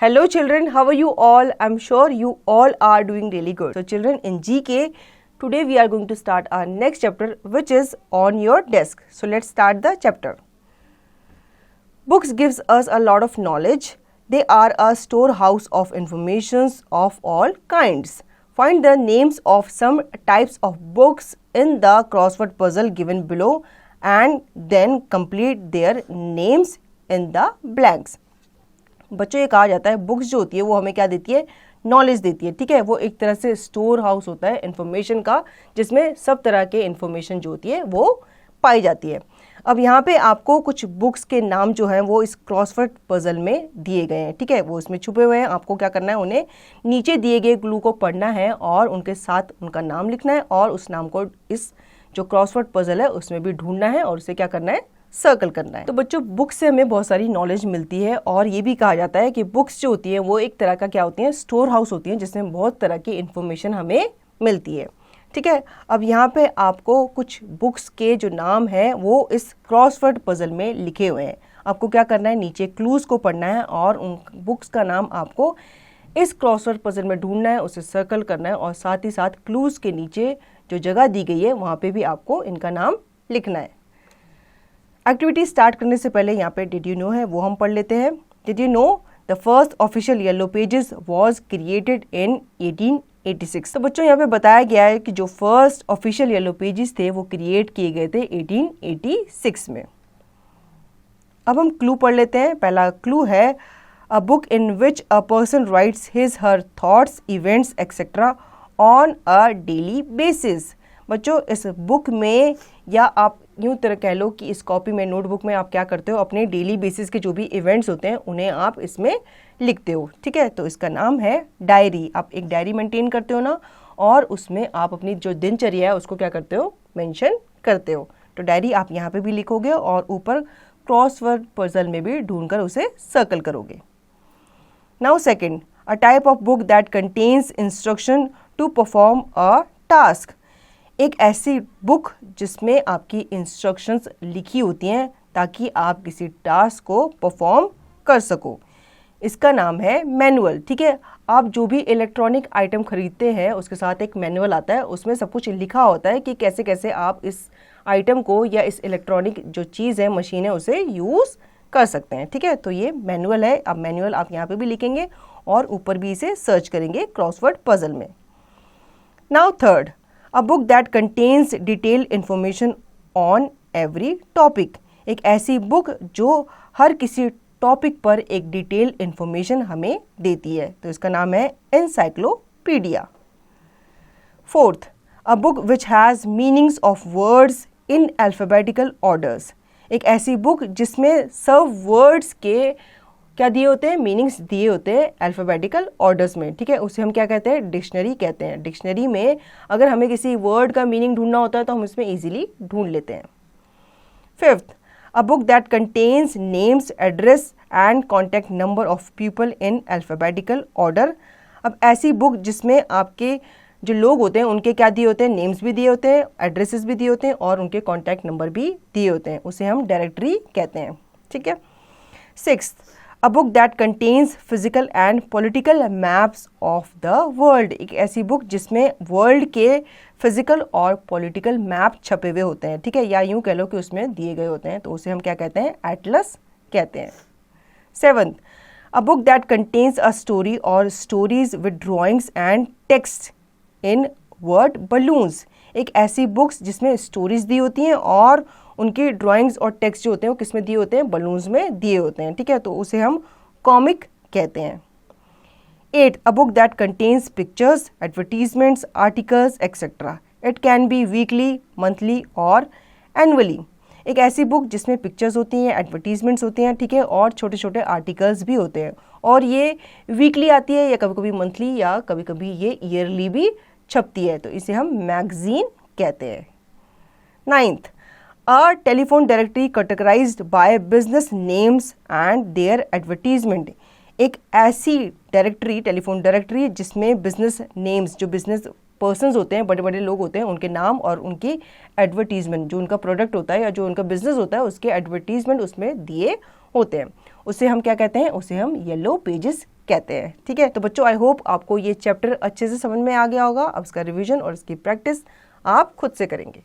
Hello children, how are you all? I'm sure you all are doing really good. So children, in GK, today we are going to start our next chapter, which is on your desk. So let's start the chapter. Books gives us a lot of knowledge. They are a storehouse of informations of all kinds. Find the names of some types of books in the crossword puzzle given below and then complete their names in the blanks. बच्चों ये कहा जाता है books जो होती है वो हमें क्या देती है, नॉलेज देती है. ठीक है, वो एक तरह से स्टोर हाउस होता है इन्फॉर्मेशन का, जिसमें सब तरह के इन्फॉर्मेशन जो होती है वो पाई जाती है. अब यहाँ पे आपको कुछ बुक्स के नाम जो हैं वो इस क्रॉसवर्ड पजल में दिए गए हैं. ठीक है, वो इसमें छुपे हुए हैं. आपको क्या करना है, उन्हें नीचे दिए गए क्लू को पढ़ना है और उनके साथ उनका नाम लिखना है और उस नाम को इस जो क्रॉसवर्ड पजल है उसमें भी ढूंढना है और उसे क्या करना है, सर्कल करना है. तो बच्चों, बुक से हमें बहुत सारी नॉलेज मिलती है और ये भी कहा जाता है कि बुक्स जो होती हैं वो एक तरह का क्या होती हैं, स्टोर हाउस होती हैं, जिसमें बहुत तरह की इन्फॉर्मेशन हमें मिलती है. ठीक है, अब यहाँ पे आपको कुछ बुक्स के जो नाम हैं वो इस क्रॉसवर्ड पजल में लिखे हुए हैं. आपको क्या करना है, नीचे क्लूज को पढ़ना है और उन बुक्स का नाम आपको इस क्रॉसवर्ड पजल में ढूंढना है, उसे सर्कल करना है और साथ ही साथ क्लूज के नीचे जो जगह दी गई है वहाँ पे भी आपको इनका नाम लिखना है. एक्टिविटी स्टार्ट करने से पहले यहाँ पे डिड यू नो है वो हम पढ़ लेते हैं. Did you know the first official yellow pages was created in 1886. तो बच्चों यहाँ पे बताया गया है कि जो फर्स्ट ऑफिशियल येलो पेजेस थे वो क्रिएट किए गए थे 1886 में. अब हम क्लू पढ़ लेते हैं. पहला क्लू है a book in which a person rights his her thoughts events etcetera on a daily basis. बच्चों, इस बुक में या आप यूँ तरह कह लो कि इस कॉपी में, नोटबुक में आप क्या करते हो, अपने डेली बेसिस के जो भी इवेंट्स होते हैं उन्हें आप इसमें लिखते हो. ठीक है, तो इसका नाम है डायरी. आप एक डायरी मेंटेन करते हो ना, और उसमें आप अपनी जो दिनचर्या है उसको क्या करते हो, मेंशन करते हो. तो डायरी आप यहाँ पे भी लिखोगे और ऊपर क्रॉसवर्ड पजल में भी ढूंढकर उसे सर्कल करोगे. Now second, a type of book that contains instruction to perform a task. एक ऐसी बुक जिसमें आपकी इंस्ट्रक्शंस लिखी होती हैं ताकि आप किसी टास्क को परफॉर्म कर सको. इसका नाम है मैनुअल. ठीक है, आप जो भी इलेक्ट्रॉनिक आइटम खरीदते हैं उसके साथ एक मैनुअल आता है, उसमें सब कुछ लिखा होता है कि कैसे कैसे आप इस आइटम को या इस इलेक्ट्रॉनिक जो चीज़ है, मशीन है, उसे यूज़ कर सकते हैं. ठीक है, तो ये मैनुअल है. अब मैनुअल आप यहाँ पे भी लिखेंगे और ऊपर भी इसे सर्च करेंगे क्रॉसवर्ड पजल में. Now third, a book that contains detail information on every topic. एक ऐसी बुक जो हर किसी टॉपिक पर एक डिटेल इंफॉर्मेशन हमें देती है, तो इसका नाम है encyclopedia. Fourth, a book which has meanings of words in alphabetical orders. एक ऐसी बुक जिसमें सब वर्ड्स के क्या दिए होते हैं, मीनिंग्स दिए होते हैं अल्फ़ाबेटिकल ऑर्डर्स में. ठीक है, उसे हम क्या कहते हैं, डिक्शनरी कहते हैं. डिक्शनरी में अगर हमें किसी वर्ड का मीनिंग ढूंढना होता है तो हम इसमें इजीली ढूंढ लेते हैं. Fifth, a book that contains names, address and contact number of people in alphabetical order. अब ऐसी बुक जिसमें आपके जो लोग होते हैं उनके क्या दिए होते हैं, नेम्स भी दिए होते हैं, एड्रेसेस भी दिए होते हैं और उनके कॉन्टैक्ट नंबर भी दिए होते हैं, उसे हम डायरेक्टरी कहते हैं. ठीक है. Sixth, a book that contains physical and political maps of the world. एक ऐसी बुक जिसमें वर्ल्ड के फिजिकल और पॉलिटिकल मैप छपे हुए होते हैं. ठीक है, या यूँ कह लो कि उसमें दिए गए होते हैं, तो उसे हम क्या कहते हैं, एटलस कहते हैं. Seventh, a book that contains a story or stories with drawings and text in word balloons. एक ऐसी बुक्स जिसमें स्टोरीज दी होती हैं और उनकी ड्राइंग्स और टेक्स्ट जो होते हैं वो किस में दिए होते हैं, बलून्स में दिए होते हैं. ठीक है, तो उसे हम कॉमिक कहते हैं. 8, अ book that contains pictures, advertisements, articles etcetera. It can be weekly, monthly और एनुअली. एक ऐसी बुक जिसमें पिक्चर्स होती हैं, एडवर्टीजमेंट्स होती हैं, ठीक है, और छोटे छोटे आर्टिकल्स भी होते हैं, और ये वीकली आती है या कभी कभी मंथली या कभी कभी ये ईयरली भी छपती है, तो इसे हम मैगजीन कहते हैं. 9th, a telephone directory categorized by business names and their advertisement. एक ऐसी डायरेक्टरी, टेलीफोन डायरेक्टरी जिसमें बिजनेस नेम्स, जो बिजनेस पर्सन्स होते हैं, बड़े बड़े लोग होते हैं, उनके नाम और उनकी एडवर्टीजमेंट, जो उनका प्रोडक्ट होता है या जो उनका बिजनेस होता है उसके एडवर्टीजमेंट उसमें दिए होते हैं, उसे हम क्या कहते हैं, उसे हम येलो पेजेस कहते हैं। ठीक है, तो बच्चों आई होप आपको ये चैप्टर अच्छे से समझ में आ गया होगा। अब इसका रिवीजन और इसकी प्रैक्टिस आप खुद से करेंगे।